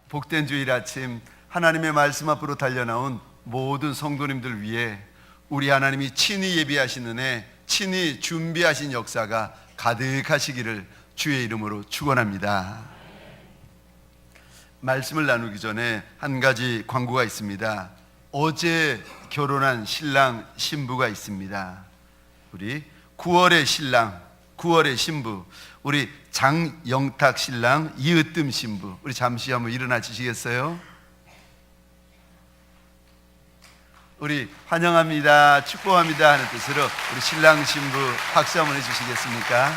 복된 주일 아침 하나님의 말씀 앞으로 달려나온 모든 성도님들 위해 우리 하나님이 친히 예비하신 은혜, 친히 준비하신 역사가 가득하시기를 주의 이름으로 축원합니다. 말씀을 나누기 전에 한 가지 광고가 있습니다. 어제 결혼한 신랑 신부가 있습니다. 우리 9월의 신랑, 9월의 신부, 우리 장영탁 신랑, 이으뜸 신부, 우리 잠시 한번 일어나 주시겠어요? 우리 환영합니다, 축복합니다 하는 뜻으로 우리 신랑 신부 박수 한번 해주시겠습니까?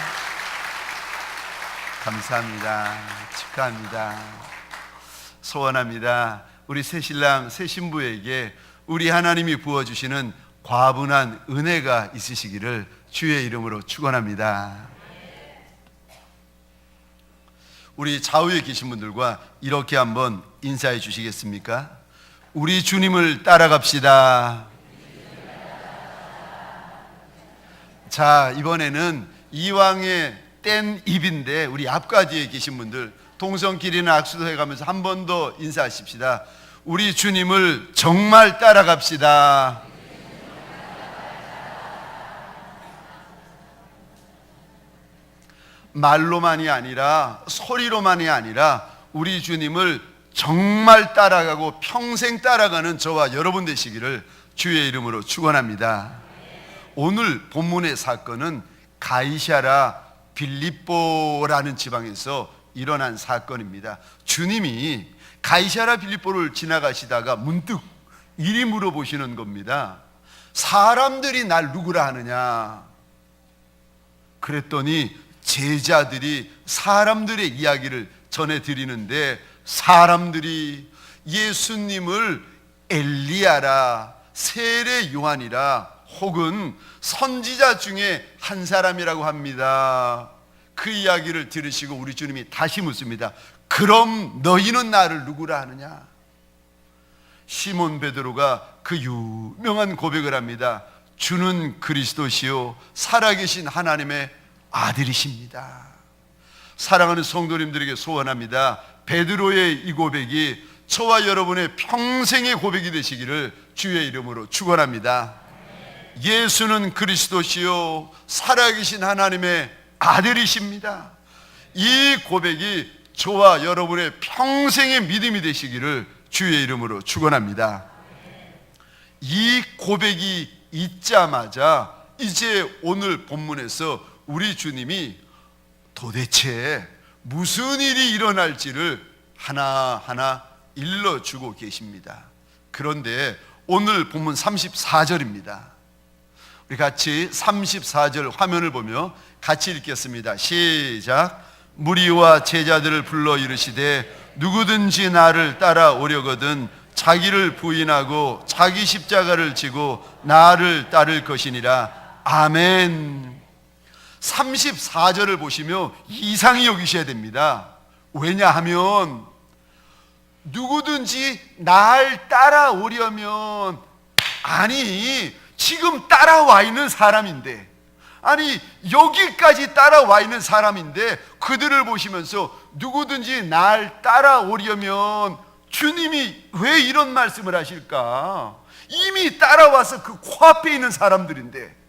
감사합니다. 축하합니다. 소원합니다. 우리 새 신랑 새 신부에게 우리 하나님이 부어주시는 과분한 은혜가 있으시기를 주의 이름으로 축원합니다. 우리 좌우에 계신 분들과 이렇게 한번 인사해 주시겠습니까? 우리 주님을 따라갑시다. 자, 이번에는 이왕의 뗀 입인데 우리 앞가지에 계신 분들 동성끼리는 악수도 해가면서 한 번 더 인사하십시다. 우리 주님을 정말 따라갑시다. 말로만이 아니라 소리로만이 아니라 우리 주님을 정말 따라가고 평생 따라가는 저와 여러분 되시기를 주의 이름으로 축원합니다. 오늘 본문의 사건은 가이사랴 빌립보라는 지방에서 일어난 사건입니다. 주님이 가이사랴 빌립보를 지나가시다가 문득 이리 물어보시는 겁니다. 사람들이 날 누구라 하느냐? 그랬더니 제자들이 사람들의 이야기를 전해드리는데 사람들이 예수님을 엘리야라, 세례 요한이라, 혹은 선지자 중에 한 사람이라고 합니다. 그 이야기를 들으시고 우리 주님이 다시 묻습니다. 그럼 너희는 나를 누구라 하느냐? 시몬 베드로가 그 유명한 고백을 합니다. 주는 그리스도시요 살아계신 하나님의 아들이십니다. 사랑하는 성도님들에게 소원합니다. 베드로의 이 고백이 저와 여러분의 평생의 고백이 되시기를 주의 이름으로 축원합니다. 예수는 그리스도시요 살아계신 하나님의 아들이십니다. 이 고백이 저와 여러분의 평생의 믿음이 되시기를 주의 이름으로 축원합니다. 이 고백이 있자마자 이제 오늘 본문에서 우리 주님이 도대체 무슨 일이 일어날지를 하나하나 일러주고 계십니다. 그런데 오늘 본문 34절입니다. 우리 같이 34절 화면을 보며 같이 읽겠습니다. 시작. 무리와 제자들을 불러 이르시되 누구든지 나를 따라오려거든 자기를 부인하고 자기 십자가를 지고 나를 따를 것이니라. 아멘. 34절을 보시며 이상히 여기셔야 됩니다. 왜냐하면 누구든지 날 따라오려면, 아니 지금 따라와 있는 사람인데, 아니 여기까지 따라와 있는 사람인데 그들을 보시면서 누구든지 날 따라오려면 주님이 왜 이런 말씀을 하실까? 이미 따라와서 그 코앞에 있는 사람들인데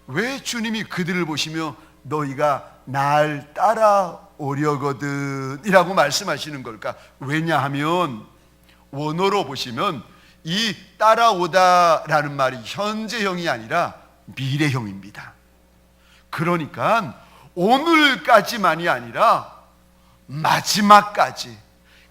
왜 주님이 그들을 보시며 너희가 날 따라오려거든 이라고 말씀하시는 걸까? 왜냐하면 원어로 보시면 이 따라오다라는 말이 현재형이 아니라 미래형입니다. 그러니까 오늘까지만이 아니라 마지막까지,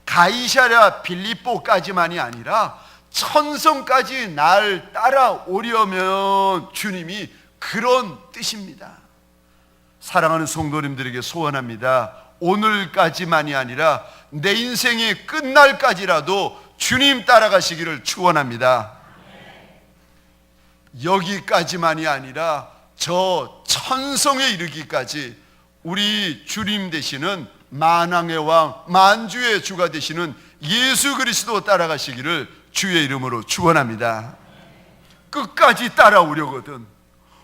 가이사랴 빌립보까지만이 아니라 천성까지 날 따라오려면 주님이 그런 뜻입니다. 사랑하는 성도님들에게 소원합니다. 오늘까지만이 아니라 내 인생의 끝날까지라도 주님 따라가시기를 축원합니다. 여기까지만이 아니라 저 천성에 이르기까지 우리 주님 되시는 만왕의 왕, 만주의 주가 되시는 예수 그리스도 따라가시기를 주의 이름으로 축원합니다. 끝까지 따라오려거든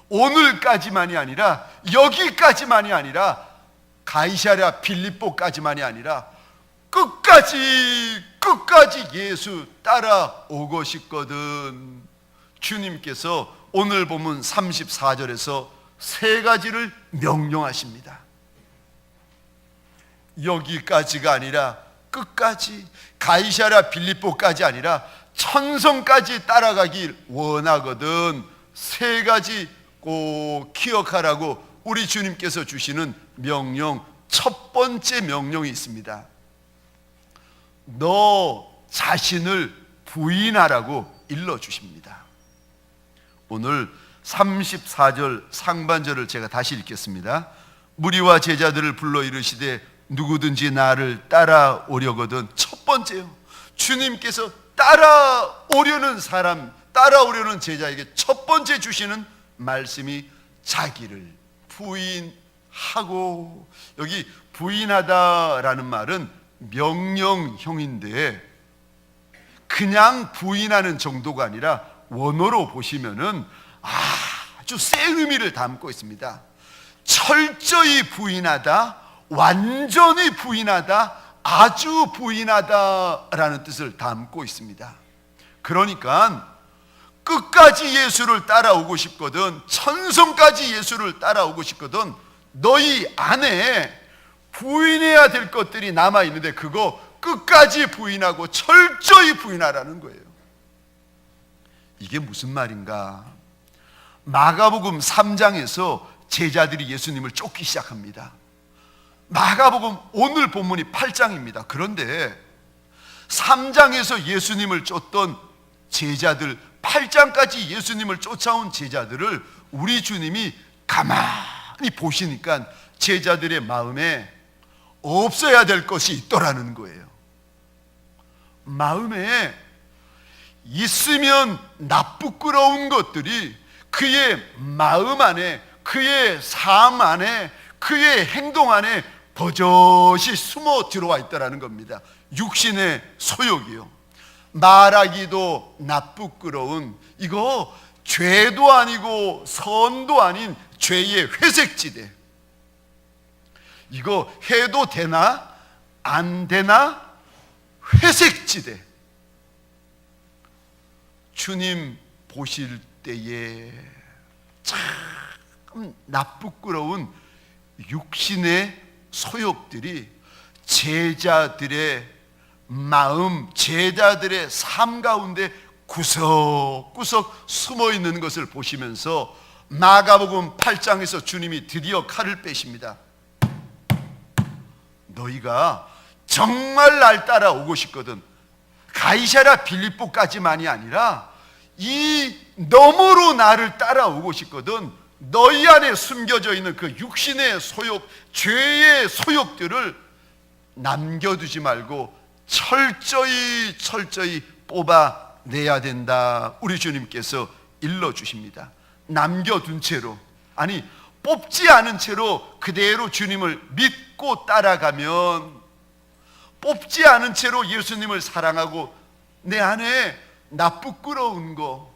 오늘까지만이 아니라, 여기까지만이 아니라, 가이사랴 빌립보까지만이 아니라 끝까지 끝까지 예수 따라오고 싶거든. 주님께서 오늘 본문 34절에서 세 가지를 명령하십니다. 여기까지가 아니라 끝까지, 가이사랴 빌립보까지 아니라 천성까지 따라가길 원하거든. 세 가지 꼭 기억하라고 우리 주님께서 주시는 명령, 첫 번째 명령이 있습니다. 너 자신을 부인하라고 일러주십니다. 오늘 34절 상반절을 제가 다시 읽겠습니다. 무리와 제자들을 불러 이르시되 누구든지 나를 따라오려거든. 첫 번째요, 주님께서 따라오려는 사람, 따라오려는 제자에게 첫 번째 주시는 말씀이 자기를 부인하고, 여기 부인하다라는 말은 명령형인데 그냥 부인하는 정도가 아니라 원어로 보시면은 아주 센 의미를 담고 있습니다. 철저히 부인하다, 완전히 부인하다, 아주 부인하다라는 뜻을 담고 있습니다. 그러니까 끝까지 예수를 따라오고 싶거든, 천성까지 예수를 따라오고 싶거든, 너희 안에 부인해야 될 것들이 남아있는데 그거 끝까지 부인하고 철저히 부인하라는 거예요. 이게 무슨 말인가? 마가복음 3장에서 제자들이 예수님을 쫓기 시작합니다. 마가복음 오늘 본문이 8장입니다. 그런데 3장에서 예수님을 쫓던 제자들, 8장까지 예수님을 쫓아온 제자들을 우리 주님이 가만히 보시니까 제자들의 마음에 없어야 될 것이 있더라는 거예요. 마음에 있으면 나쁘끄러운 것들이 그의 마음 안에, 그의 삶 안에, 그의 행동 안에 버젓이 숨어 들어와 있다는 겁니다. 육신의 소욕이요, 말하기도 나쁘끄러운, 이거 죄도 아니고 선도 아닌 죄의 회색지대. 이거 해도 되나 안 되나 회색지대. 주님 보실 때에 참 나쁘끄러운 육신의 소욕들이 제자들의 마음, 제자들의 삶 가운데 구석구석 숨어 있는 것을 보시면서 마가복음 8장에서 주님이 드디어 칼을 빼십니다. 너희가 정말 날 따라오고 싶거든, 가이사랴 빌립보까지만이 아니라 이 너머로 나를 따라오고 싶거든, 너희 안에 숨겨져 있는 그 육신의 소욕, 죄의 소욕들을 남겨두지 말고 철저히 뽑아내야 된다. 우리 주님께서 일러주십니다. 남겨둔 채로, 아니 뽑지 않은 채로 그대로 주님을 믿고 따라가면, 뽑지 않은 채로 예수님을 사랑하고 내 안에 나쁘끄러운 거,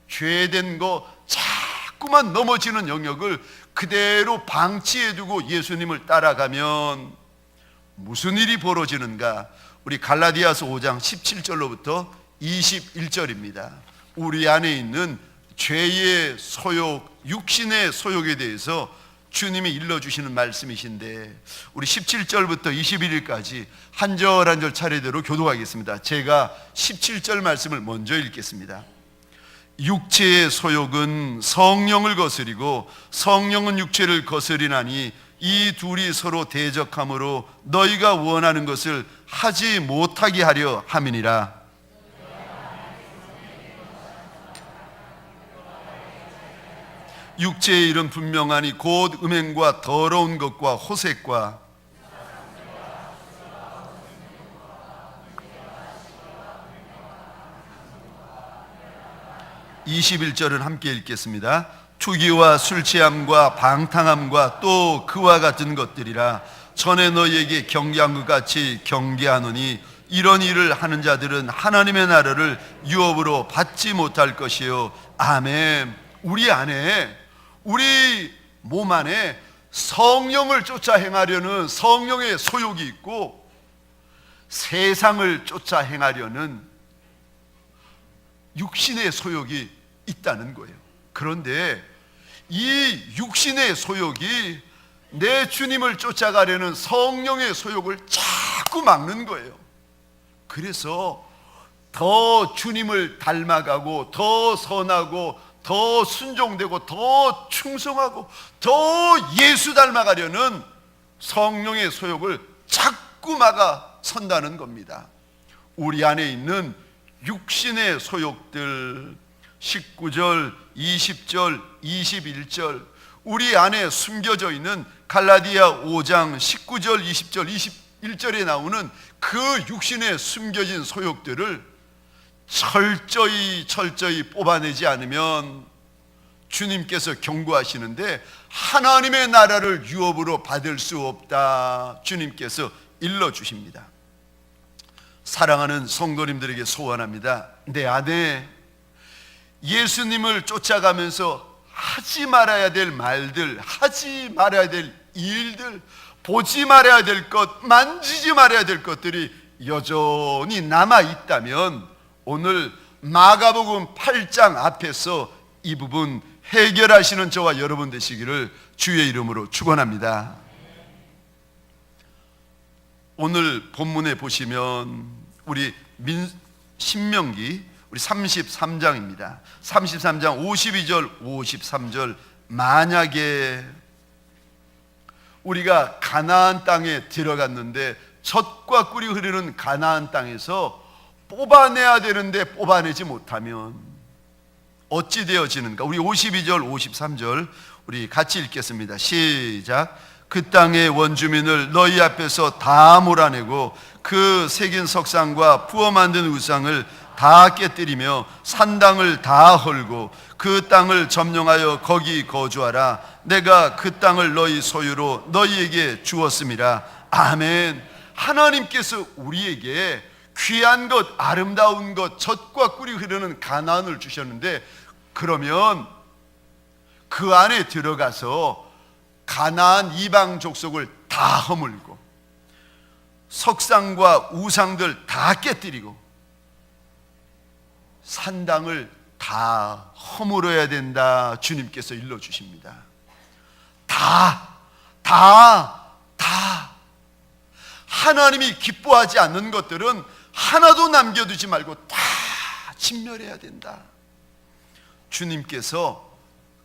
죄된 거, 자꾸만 넘어지는 영역을 그대로 방치해두고 예수님을 따라가면 무슨 일이 벌어지는가? 우리 갈라디아서 5장 17절로부터 21절입니다. 우리 안에 있는 죄의 소욕, 육신의 소욕에 대해서 주님이 일러주시는 말씀이신데, 우리 17절부터 21일까지 한 절 한 절 차례대로 교독하겠습니다. 제가 17절 말씀을 먼저 읽겠습니다. 육체의 소욕은 성령을 거스리고 성령은 육체를 거스리나니 이 둘이 서로 대적함으로 너희가 원하는 것을 하지 못하게 하려 함이니라. 육체의 일은 분명하니 곧 음행과 더러운 것과 호색과 21절은 함께 읽겠습니다. 투기와 술취함과 방탕함과 또 그와 같은 것들이라. 전에 너희에게 경계한 것 같이 경계하노니 이런 일을 하는 자들은 하나님의 나라를 유업으로 받지 못할 것이요. 아멘. 우리 안에, 우리 몸 안에 성령을 쫓아 행하려는 성령의 소욕이 있고, 세상을 쫓아 행하려는 육신의 소욕이 있다는 거예요. 그런데 이 육신의 소욕이 내 주님을 쫓아가려는 성령의 소욕을 자꾸 막는 거예요. 그래서 더 주님을 닮아가고 더 선하고 더 순종되고 더 충성하고 더 예수 닮아가려는 성령의 소욕을 자꾸 막아 선다는 겁니다. 우리 안에 있는 육신의 소욕들, 19절, 20절, 21절, 우리 안에 숨겨져 있는 갈라디아 5장 19절, 20절, 21절에 나오는 그 육신에 숨겨진 소욕들을 철저히 뽑아내지 않으면 주님께서 경고하시는데 하나님의 나라를 유업으로 받을 수 없다, 주님께서 일러주십니다. 사랑하는 성도님들에게 소원합니다. 내 안에 예수님을 쫓아가면서 하지 말아야 될 말들, 하지 말아야 될 일들, 보지 말아야 될 것, 만지지 말아야 될 것들이 여전히 남아있다면 오늘 마가복음 8장 앞에서 이 부분 해결하시는 저와 여러분 되시기를 주의 이름으로 축원합니다. 오늘 본문에 보시면 우리 신명기 우리 33장입니다. 33장 52절 53절, 만약에 우리가 가나안 땅에 들어갔는데 젖과 꿀이 흐르는 가나안 땅에서 뽑아내야 되는데 뽑아내지 못하면 어찌 되어지는가? 우리 52절 53절 우리 같이 읽겠습니다. 시작. 그 땅의 원주민을 너희 앞에서 다 몰아내고 그 새긴 석상과 부어 만든 우상을 다 깨뜨리며 산당을 다 헐고 그 땅을 점령하여 거기 거주하라. 내가 그 땅을 너희 소유로 너희에게 주었음이라. 아멘. 하나님께서 우리에게 귀한 것, 아름다운 것, 젖과 꿀이 흐르는 가나안을 주셨는데, 그러면 그 안에 들어가서 가나안 이방 족속을 다 허물고 석상과 우상들 다 깨뜨리고 산당을 다 허물어야 된다, 주님께서 일러주십니다. 다 하나님이 기뻐하지 않는 것들은 하나도 남겨두지 말고 다 진멸해야 된다, 주님께서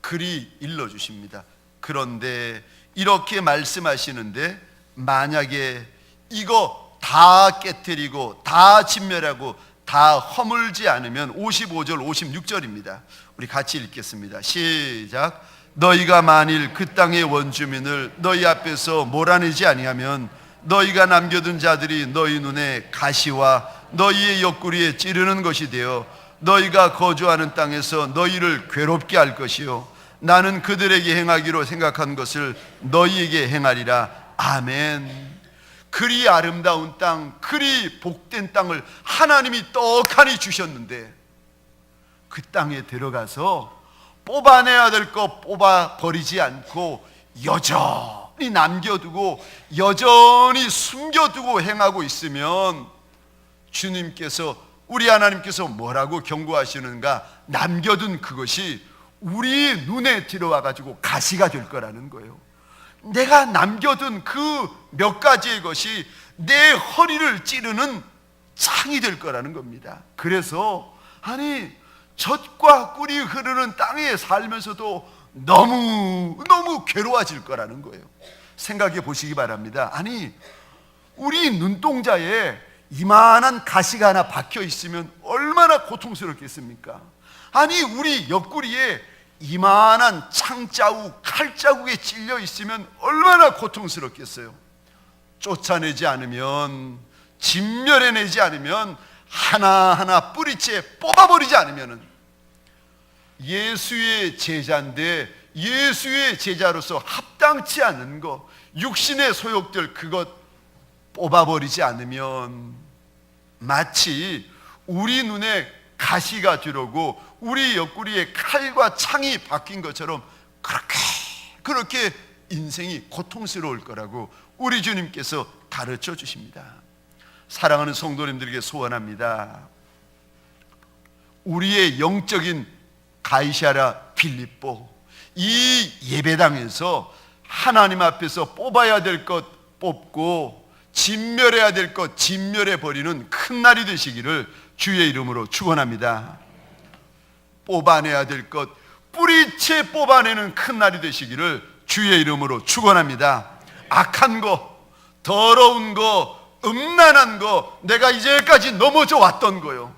그리 일러주십니다. 그런데 이렇게 말씀하시는데 만약에 이거 다 깨뜨리고 다 진멸하고 다 허물지 않으면 55절 56절입니다. 우리 같이 읽겠습니다. 시작. 너희가 만일 그 땅의 원주민을 너희 앞에서 몰아내지 아니하면 너희가 남겨둔 자들이 너희 눈에 가시와 너희의 옆구리에 찌르는 것이 되어 너희가 거주하는 땅에서 너희를 괴롭게 할 것이요 나는 그들에게 행하기로 생각한 것을 너희에게 행하리라. 아멘. 그리 아름다운 땅, 그리 복된 땅을 하나님이 떡하니 주셨는데 그 땅에 들어가서 뽑아내야 될 거 뽑아버리지 않고 여전히 남겨두고 여전히 숨겨두고 행하고 있으면 주님께서, 우리 하나님께서 뭐라고 경고하시는가? 남겨둔 그것이 우리 눈에 들어와 가지고 가시가 될 거라는 거예요. 내가 남겨둔 그 몇 가지의 것이 내 허리를 찌르는 창이 될 거라는 겁니다. 그래서 아니 젖과 꿀이 흐르는 땅에 살면서도 너무 괴로워질 거라는 거예요. 생각해 보시기 바랍니다. 아니 우리 눈동자에 이만한 가시가 하나 박혀 있으면 얼마나 고통스럽겠습니까? 아니 우리 옆구리에 이만한 창자국, 칼자국에 찔려 있으면 얼마나 고통스럽겠어요. 쫓아내지 않으면, 진멸해내지 않으면, 하나하나 뿌리채 뽑아버리지 않으면 예수의 제자인데 예수의 제자로서 합당치 않은 것, 육신의 소욕들 그것 뽑아버리지 않으면 마치 우리 눈에 가시가 들어오고 우리 옆구리에 칼과 창이 박힌 것처럼 그렇게 인생이 고통스러울 거라고 우리 주님께서 가르쳐 주십니다. 사랑하는 성도님들에게 소원합니다. 우리의 영적인 가이사랴 빌립보, 이 예배당에서 하나님 앞에서 뽑아야 될 것 뽑고 진멸해야 될 것 진멸해 버리는 큰 날이 되시기를 주의 이름으로 축원합니다. 뽑아내야 될 것 뿌리채 뽑아내는 큰 날이 되시기를 주의 이름으로 축원합니다. 악한 거, 더러운 거, 음란한 거, 내가 이제까지 넘어져 왔던 거요,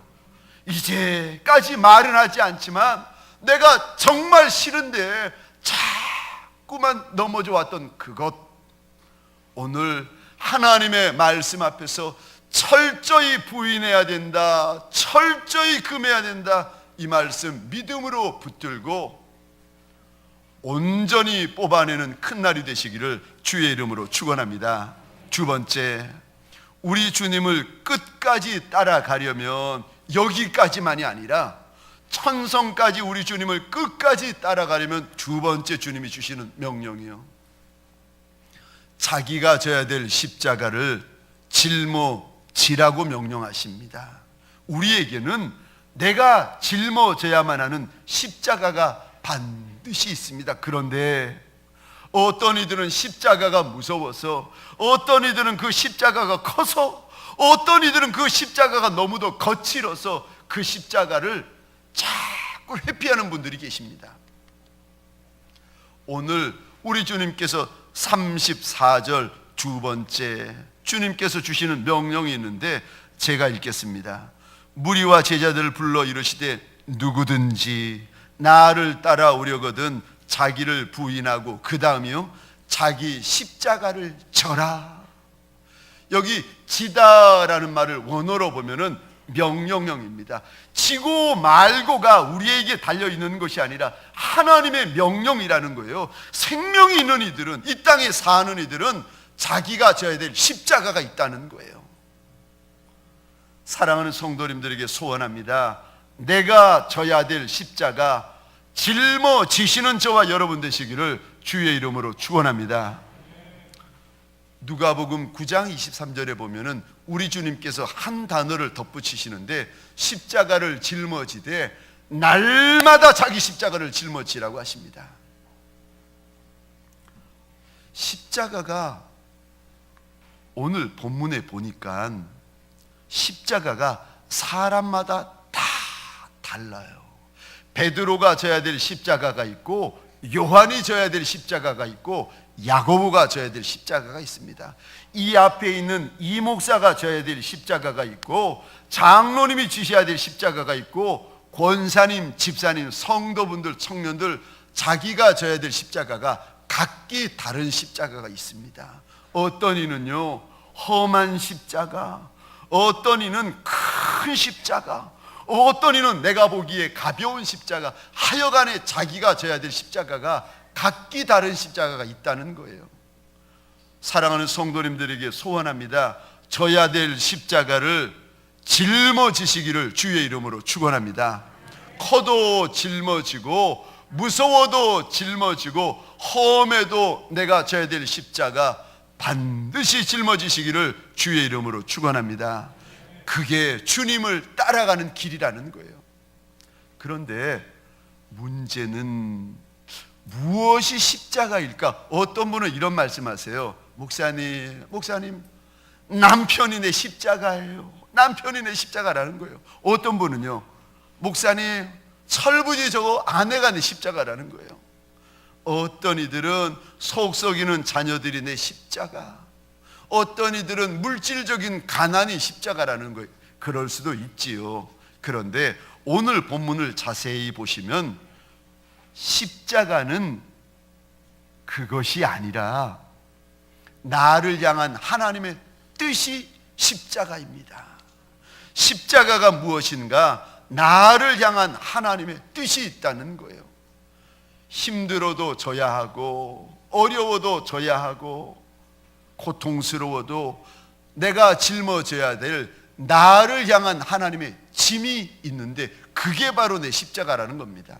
이제까지 말은 하지 않지만 내가 정말 싫은데 자꾸만 넘어져 왔던 그것, 오늘 하나님의 말씀 앞에서 철저히 부인해야 된다, 철저히 금해야 된다, 이 말씀 믿음으로 붙들고 온전히 뽑아내는 큰 날이 되시기를 주의 이름으로 축원합니다. 두 번째, 우리 주님을 끝까지 따라가려면 여기까지만이 아니라 천성까지 우리 주님을 끝까지 따라가려면 두 번째 주님이 주시는 명령이요, 자기가 져야 될 십자가를 짊어지라고 명령하십니다. 우리에게는 내가 짊어져야만 하는 십자가가 반드시 있습니다. 그런데 어떤 이들은 십자가가 무서워서, 어떤 이들은 그 십자가가 커서, 어떤 이들은 그 십자가가 너무도 거칠어서 그 십자가를 자꾸 회피하는 분들이 계십니다. 오늘 우리 주님께서 34절 두 번째 주님께서 주시는 명령이 있는데 제가 읽겠습니다. 무리와 제자들을 불러 이르시되 누구든지 나를 따라오려거든 자기를 부인하고 그 다음이요 자기 십자가를 져라. 여기 지다라는 말을 원어로 보면은 명령형입니다. 지고 말고가 우리에게 달려있는 것이 아니라 하나님의 명령이라는 거예요. 생명이 있는 이들은, 이 땅에 사는 이들은 자기가 져야 될 십자가가 있다는 거예요. 사랑하는 성도님들에게 소원합니다. 내가 져야 될 십자가 짊어지시는 저와 여러분 되시기를 주의 이름으로 축원합니다. 누가복음 9장 23절에 보면은 우리 주님께서 한 단어를 덧붙이시는데 십자가를 짊어지되 날마다 자기 십자가를 짊어지라고 하십니다. 십자가가 오늘 본문에 보니까 십자가가 사람마다 다 달라요. 베드로가 져야 될 십자가가 있고, 요한이 져야 될 십자가가 있고, 야고보가 져야 될 십자가가 있습니다. 이 앞에 있는 이 목사가 져야 될 십자가가 있고, 장로님이 지셔야 될 십자가가 있고, 권사님, 집사님, 성도분들, 청년들 자기가 져야 될 십자가가 각기 다른 십자가가 있습니다. 어떤 이는요 험한 십자가, 어떤 이는 큰 십자가, 어떤 이는 내가 보기에 가벼운 십자가, 하여간에 자기가 져야 될 십자가가 각기 다른 십자가가 있다는 거예요. 사랑하는 성도님들에게 소원합니다. 져야 될 십자가를 짊어지시기를 주의 이름으로 축원합니다. 커도 짊어지고 무서워도 짊어지고 험해도 내가 져야 될 십자가 반드시 짊어지시기를 주의 이름으로 축원합니다. 그게 주님을 따라가는 길이라는 거예요. 그런데 문제는 무엇이 십자가일까? 어떤 분은 이런 말씀하세요. 목사님 남편이 내 십자가예요. 남편이 내 십자가라는 거예요. 어떤 분은요, 목사님 철부지 저거 아내가 내 십자가라는 거예요. 어떤 이들은 속 썩이는 자녀들이 내 십자가, 어떤 이들은 물질적인 가난이 십자가라는 거예요. 그럴 수도 있지요. 그런데 오늘 본문을 자세히 보시면 십자가는 그것이 아니라 나를 향한 하나님의 뜻이 십자가입니다. 십자가가 무엇인가? 나를 향한 하나님의 뜻이 있다는 거예요. 힘들어도 져야 하고, 어려워도 져야 하고, 고통스러워도 내가 짊어져야 될 나를 향한 하나님의 짐이 있는데 그게 바로 내 십자가라는 겁니다.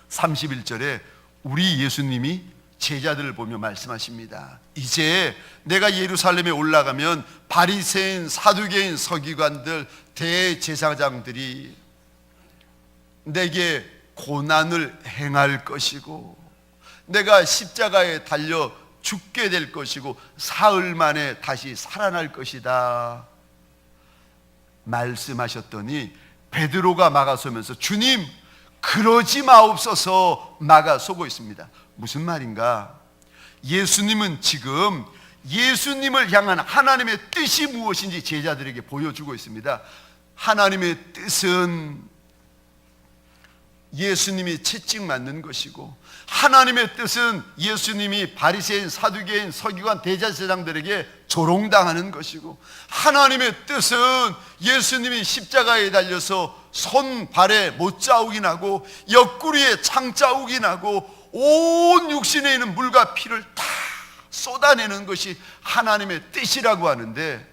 31절에 우리 예수님이 제자들을 보며 말씀하십니다. 이제 내가 예루살렘에 올라가면 바리새인, 사두개인, 서기관들, 대제사장들이 내게 고난을 행할 것이고 내가 십자가에 달려 죽게 될 것이고 사흘 만에 다시 살아날 것이다 말씀하셨더니 베드로가 막아서면서 주님 그러지 마옵소서 막아서고 있습니다. 무슨 말인가? 예수님은 지금 예수님을 향한 하나님의 뜻이 무엇인지 제자들에게 보여주고 있습니다. 하나님의 뜻은 예수님이 채찍 맞는 것이고 하나님의 뜻은 예수님이 바리새인, 사두개인, 서기관, 대제사장들에게 조롱당하는 것이고 하나님의 뜻은 예수님이 십자가에 달려서 손, 발에 못자국이 나고 옆구리에 창자국이 나고 온 육신에 있는 물과 피를 다 쏟아내는 것이 하나님의 뜻이라고 하는데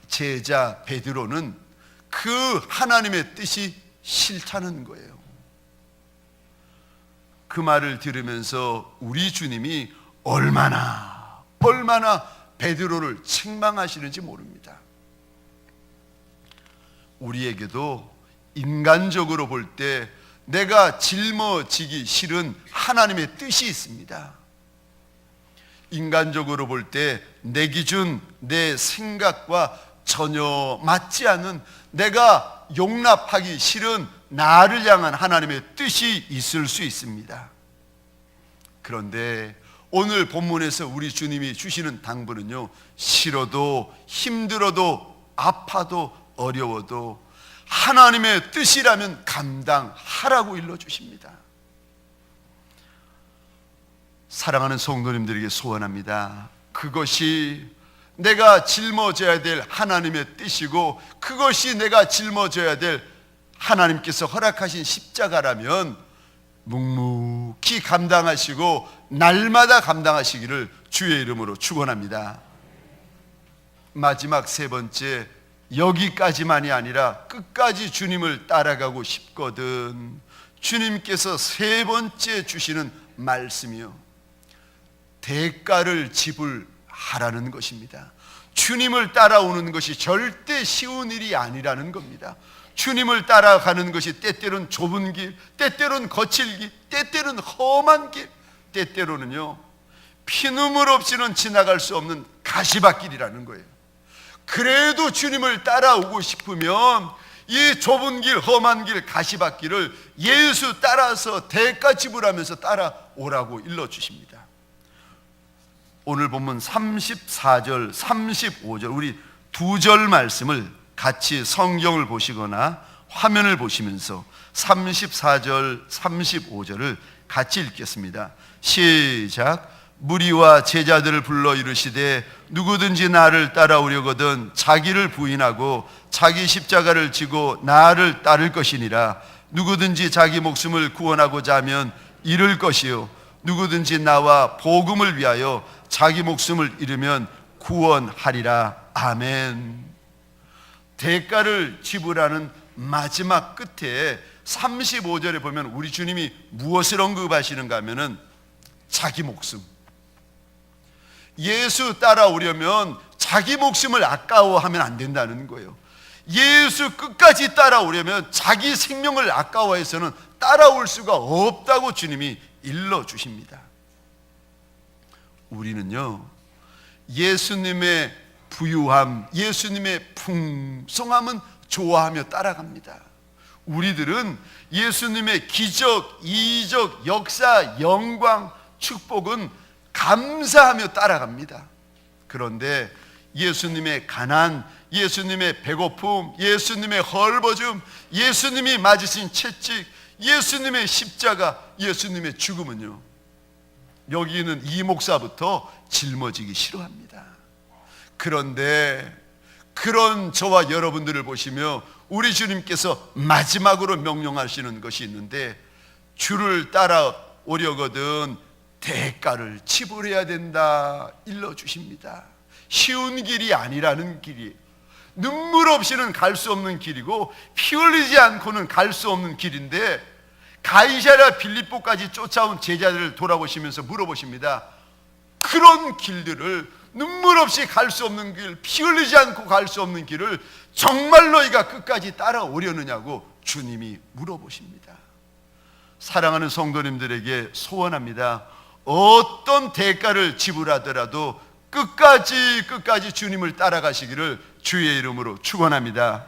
제자 베드로는 그 하나님의 뜻이 싫다는 거예요. 그 말을 들으면서 우리 주님이 얼마나 베드로를 책망하시는지 모릅니다. 우리에게도 인간적으로 볼 때 내가 짊어지기 싫은 하나님의 뜻이 있습니다. 인간적으로 볼 때 내 기준, 내 생각과 전혀 맞지 않는 내가 용납하기 싫은 나를 향한 하나님의 뜻이 있을 수 있습니다. 그런데 오늘 본문에서 우리 주님이 주시는 당부는요, 싫어도 힘들어도 아파도 어려워도 하나님의 뜻이라면 감당하라고 일러주십니다. 사랑하는 성도님들에게 소원합니다. 그것이 내가 짊어져야 될 하나님의 뜻이고 그것이 내가 짊어져야 될 하나님께서 허락하신 십자가라면 묵묵히 감당하시고 날마다 감당하시기를 주의 이름으로 축원합니다. 마지막 세 번째, 여기까지만이 아니라 끝까지 주님을 따라가고 싶거든. 주님께서 세 번째 주시는 말씀이요, 대가를 지불하라는 것입니다. 주님을 따라오는 것이 절대 쉬운 일이 아니라는 겁니다. 주님을 따라가는 것이 때때로는 좁은 길, 때때로는 거칠 길, 때때로는 험한 길, 때때로는요 피눈물 없이는 지나갈 수 없는 가시밭길이라는 거예요. 그래도 주님을 따라오고 싶으면 이 좁은 길, 험한 길, 가시밭길을 예수 따라서 대가 지불하면서 따라오라고 일러주십니다. 오늘 본문 34절, 35절 우리 두 절 말씀을 같이 성경을 보시거나 화면을 보시면서 34절, 35절을 같이 읽겠습니다. 시작. 무리와 제자들을 불러 이르시되 누구든지 나를 따라오려거든 자기를 부인하고 자기 십자가를 지고 나를 따를 것이니라. 누구든지 자기 목숨을 구원하고자 하면 잃을 것이요 누구든지 나와 복음을 위하여 자기 목숨을 잃으면 구원하리라. 아멘. 대가를 지불하는 마지막 끝에 35절에 보면 우리 주님이 무엇을 언급하시는가 하면은 자기 목숨. 예수 따라오려면 자기 목숨을 아까워하면 안 된다는 거예요. 예수 끝까지 따라오려면 자기 생명을 아까워해서는 따라올 수가 없다고 주님이 일러주십니다. 우리는요 예수님의 부유함, 예수님의 풍성함은 좋아하며 따라갑니다. 우리들은 예수님의 기적, 이적, 역사, 영광, 축복은 감사하며 따라갑니다. 그런데 예수님의 가난, 예수님의 배고픔, 예수님의 헐벗음, 예수님이 맞으신 채찍, 예수님의 십자가, 예수님의 죽음은요 여기 있는 이 목사부터 짊어지기 싫어합니다. 그런데 그런 저와 여러분들을 보시며 우리 주님께서 마지막으로 명령하시는 것이 있는데 주를 따라오려거든 대가를 지불해야 된다 일러주십니다. 쉬운 길이 아니라는 길이에요. 눈물 없이는 갈 수 없는 길이고 피 흘리지 않고는 갈 수 없는 길인데 가이사랴 빌립보까지 쫓아온 제자들을 돌아보시면서 물어보십니다. 그런 길들을, 눈물 없이 갈 수 없는 길, 피 흘리지 않고 갈 수 없는 길을 정말 너희가 끝까지 따라오려느냐고 주님이 물어보십니다. 사랑하는 성도님들에게 소원합니다. 어떤 대가를 지불하더라도 끝까지 주님을 따라가시기를 주의 이름으로 축원합니다.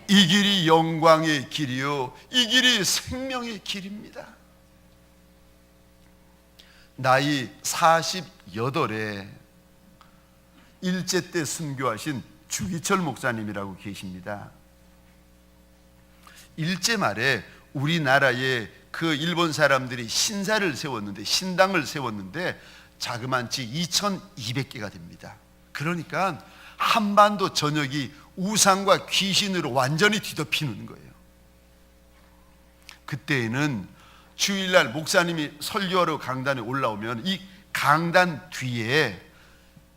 이 길이 영광의 길이요, 이 길이 생명의 길입니다. 나이 48에 일제 때 순교하신 주기철 목사님이라고 계십니다. 일제 말에 우리나라에 그 일본 사람들이 신사를 세웠는데, 신당을 세웠는데 자그만치 2200개가 됩니다. 그러니까 한반도 전역이 우상과 귀신으로 완전히 뒤덮이는 거예요. 그때에는 주일날 목사님이 설교하러 강단에 올라오면 이 강단 뒤에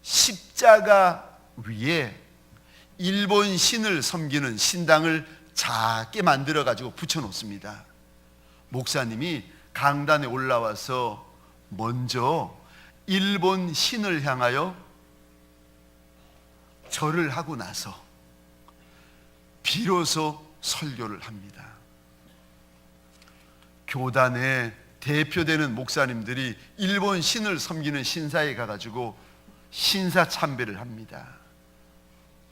십자가 위에 일본 신을 섬기는 신당을 작게 만들어 가지고 붙여 놓습니다. 목사님이 강단에 올라와서 먼저 일본 신을 향하여 절을 하고 나서 비로소 설교를 합니다. 교단의 대표되는 목사님들이 일본 신을 섬기는 신사에 가가지고 신사 참배를 합니다.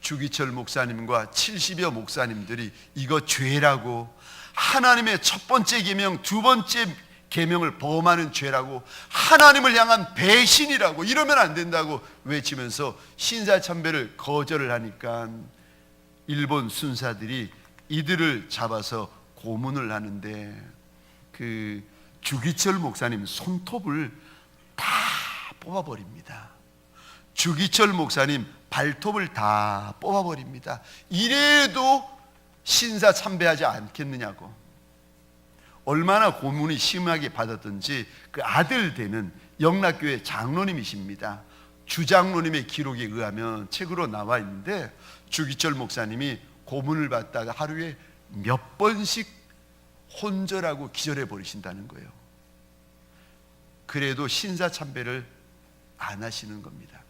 주기철 목사님과 70여 목사님들이 이거 죄라고, 하나님의 첫 번째 계명, 두 번째 계명을 범하는 죄라고, 하나님을 향한 배신이라고, 이러면 안 된다고 외치면서 신사 참배를 거절을 하니까 일본 순사들이 이들을 잡아서 고문을 하는데 그 주기철 목사님 손톱을 다 뽑아버립니다. 주기철 목사님 발톱을 다 뽑아버립니다. 이래도 신사 참배하지 않겠느냐고. 얼마나 고문이 심하게 받았던지 그 아들 되는 영락교회 장로님이십니다. 주장로님의 기록에 의하면 책으로 나와 있는데 주기철 목사님이 고문을 받다가 하루에 몇 번씩 혼절하고 기절해 버리신다는 거예요. 그래도 신사 참배를 안 하시는 겁니다.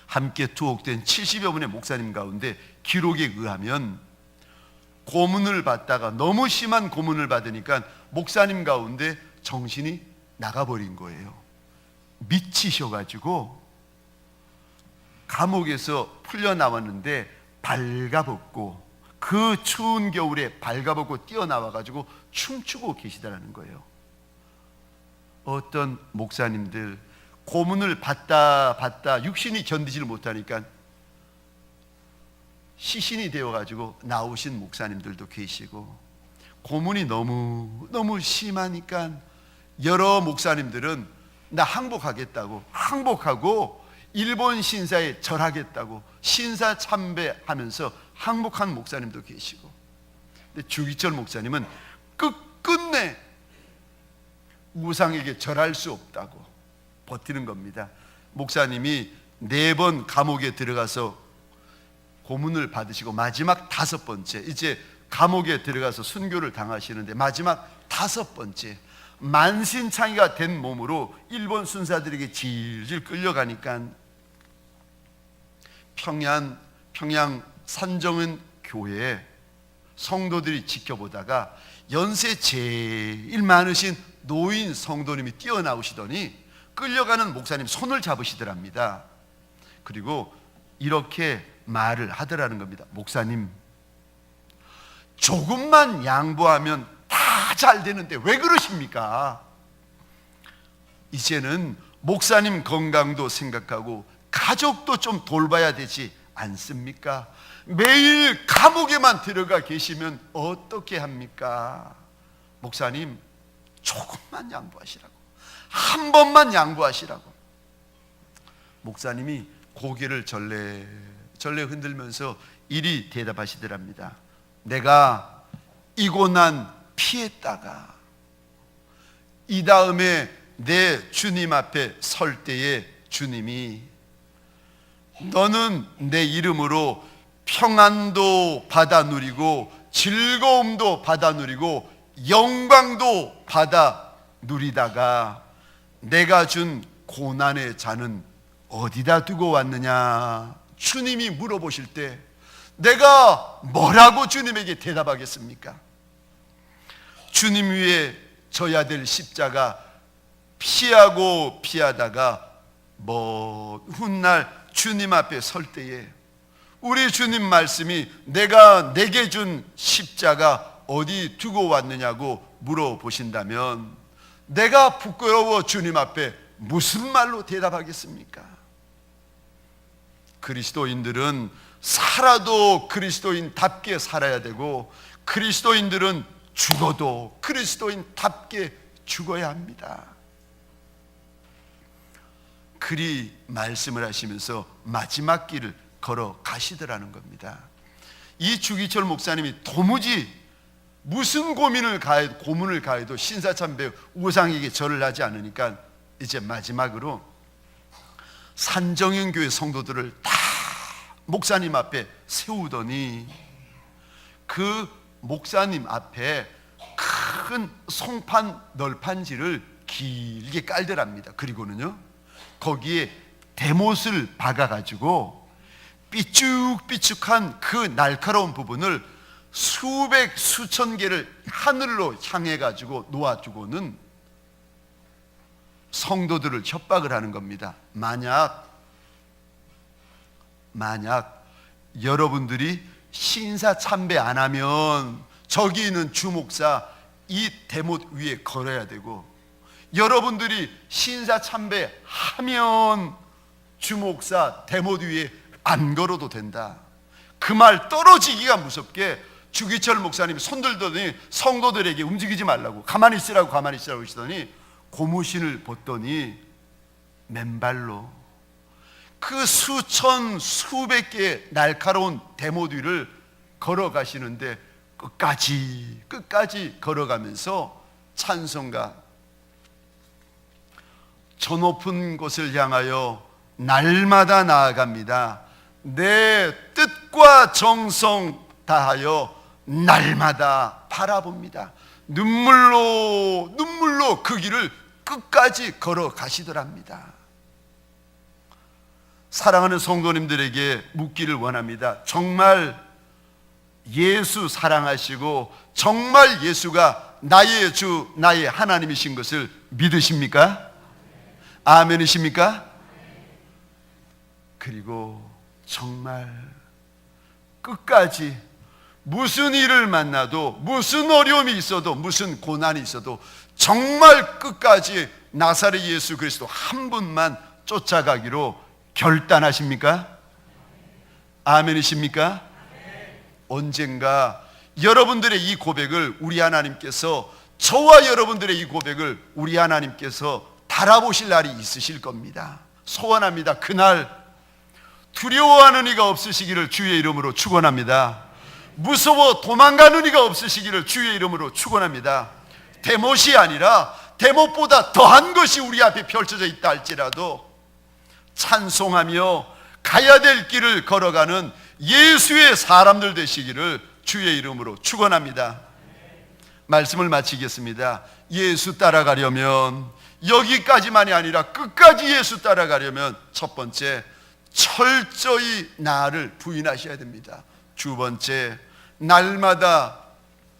함께 투옥된 70여 분의 목사님 가운데 기록에 의하면 고문을 받다가 너무 심한 고문을 받으니까 목사님 가운데 정신이 나가버린 거예요. 미치셔가지고 감옥에서 풀려나왔는데 발가벗고, 그 추운 겨울에 발가벗고 뛰어나와가지고 춤추고 계시다라는 거예요. 어떤 목사님들 고문을 받다 육신이 견디지를 못하니까 시신이 되어가지고 나오신 목사님들도 계시고, 고문이 너무 심하니까 여러 목사님들은 나 항복하겠다고, 항복하고 일본 신사에 절하겠다고 신사 참배하면서 항복한 목사님도 계시고, 근데 주기철 목사님은 끝끝내 우상에게 절할 수 없다고 버티는 겁니다. 목사님이 4번 감옥에 들어가서 고문을 받으시고 마지막 5번째 이제 감옥에 들어가서 순교를 당하시는데 마지막 5번째 만신창이가 된 몸으로 일본 순사들에게 질질 끌려가니까 평양 산정은 교회에 성도들이 지켜보다가 연세 제일 많으신 노인 성도님이 뛰어나오시더니 끌려가는 목사님 손을 잡으시더랍니다. 그리고 이렇게 말을 하더라는 겁니다. 목사님, 조금만 양보하면 다 잘 되는데 왜 그러십니까? 이제는 목사님 건강도 생각하고 가족도 좀 돌봐야 되지 않습니까? 매일 감옥에만 들어가 계시면 어떻게 합니까? 목사님, 조금만 양보하시라고, 한 번만 양보하시라고. 목사님이 고개를 절레 흔들면서 이리 대답하시더랍니다. 내가 이 고난 피했다가 이 다음에 내 주님 앞에 설 때에 주님이 너는 내 이름으로 평안도 받아 누리고 즐거움도 받아 누리고 영광도 받아 누리다가 내가 준 고난의 잔은 어디다 두고 왔느냐 주님이 물어보실 때 내가 뭐라고 주님에게 대답하겠습니까? 주님 위에 져야 될 십자가 피하고 피하다가 먼 훗날 주님 앞에 설 때에 우리 주님 말씀이 내가 내게 준 십자가 어디 두고 왔느냐고 물어보신다면 내가 부끄러워 주님 앞에 무슨 말로 대답하겠습니까? 그리스도인들은 살아도 그리스도인답게 살아야 되고 그리스도인들은 죽어도 그리스도인답게 죽어야 합니다. 그리 말씀을 하시면서 마지막 길을 걸어 가시더라는 겁니다. 이 주기철 목사님이 도무지 무슨 고문을 가해도 신사참배 우상에게 절을 하지 않으니까 이제 마지막으로 산정현 교회 성도들을 다 목사님 앞에 세우더니 그 목사님 앞에 큰 송판 널판지를 길게 깔더랍니다. 그리고는요 거기에 대못을 박아가지고 삐쭉삐쭉한 그 날카로운 부분을 수백 수천 개를 하늘로 향해 가지고 놓아주고는 성도들을 협박을 하는 겁니다. 만약 여러분들이 신사참배 안 하면 저기 있는 주목사 이 대못 위에 걸어야 되고 여러분들이 신사참배하면 주목사 대못 위에 안 걸어도 된다. 그 말 떨어지기가 무섭게 주기철 목사님이 손들더니 성도들에게 움직이지 말라고 가만히 있으라고 하시더니 고무신을 벗더니 맨발로 그 수천 수백 개의 날카로운 대못 위를 걸어가시는데 끝까지 걸어가면서 찬송가 저 높은 곳을 향하여 날마다 나아갑니다. 내 뜻과 정성 다하여 날마다 바라봅니다. 눈물로 그 길을 끝까지 걸어가시더랍니다. 사랑하는 성도님들에게 묻기를 원합니다. 정말 예수 사랑하시고 정말 예수가 나의 주 나의 하나님이신 것을 믿으십니까? 아멘이십니까? 그리고 정말 끝까지 무슨 일을 만나도 무슨 어려움이 있어도 무슨 고난이 있어도 정말 끝까지 나사렛 예수 그리스도 한 분만 쫓아가기로 결단하십니까? 아멘이십니까? 언젠가 여러분들의 이 고백을 우리 하나님께서 저와 여러분들의 이 고백을 우리 하나님께서 달아보실 날이 있으실 겁니다. 소원합니다. 그날 두려워하는 이가 없으시기를 주의 이름으로 축원합니다. 무서워 도망가는 이가 없으시기를 주의 이름으로 축원합니다. 대못이 아니라 대못보다 더한 것이 우리 앞에 펼쳐져 있다 할지라도 찬송하며 가야 될 길을 걸어가는 예수의 사람들 되시기를 주의 이름으로 축원합니다. 말씀을 마치겠습니다. 예수 따라가려면 여기까지만이 아니라 끝까지 예수 따라가려면 첫 번째 철저히 나를 부인하셔야 됩니다. 두 번째 날마다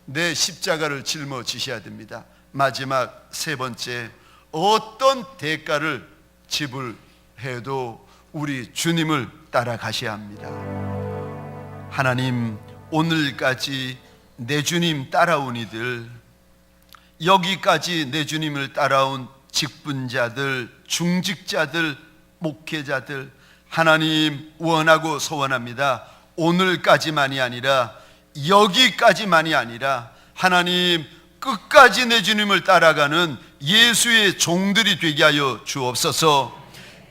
내 십자가를 짊어지셔야 됩니다. 마지막 세 번째 어떤 대가를 지불해도 우리 주님을 따라가셔야 합니다. 하나님 오늘까지 내 주님 따라온 이들 여기까지 내 주님을 따라온 직분자들 중직자들 목회자들 하나님 원하고 소원합니다. 오늘까지만이 아니라 여기까지만이 아니라 하나님 끝까지 내 주님을 따라가는 예수의 종들이 되게 하여 주옵소서.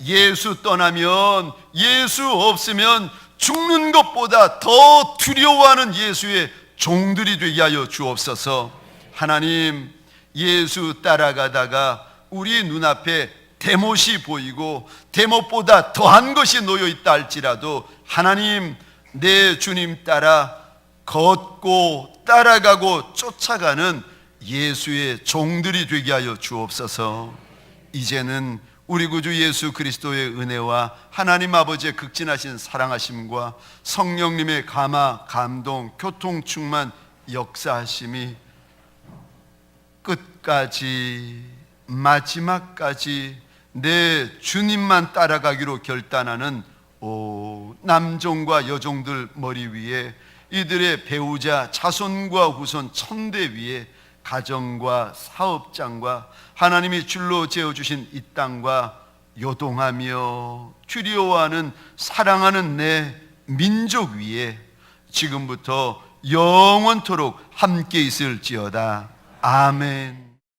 예수 떠나면 예수 없으면 죽는 것보다 더 두려워하는 예수의 종들이 되게 하여 주옵소서. 하나님 예수 따라가다가 우리 눈앞에 대못이 보이고 대못보다 더한 것이 놓여 있다 할지라도 하나님 내 주님 따라 걷고 따라가고 쫓아가는 예수의 종들이 되게 하여 주옵소서. 이제는 우리 구주 예수 그리스도의 은혜와 하나님 아버지의 극진하신 사랑하심과 성령님의 감화, 감동, 교통, 충만, 역사하심이 끝까지, 마지막까지 내 주님만 따라가기로 결단하는 남종과 여종들 머리 위에, 이들의 배우자, 자손과 후손, 천대 위에, 가정과 사업장과 하나님이 줄로 재어주신 이 땅과 요동하며 두려워하는 사랑하는 내 민족 위에 지금부터 영원토록 함께 있을지어다. 아멘.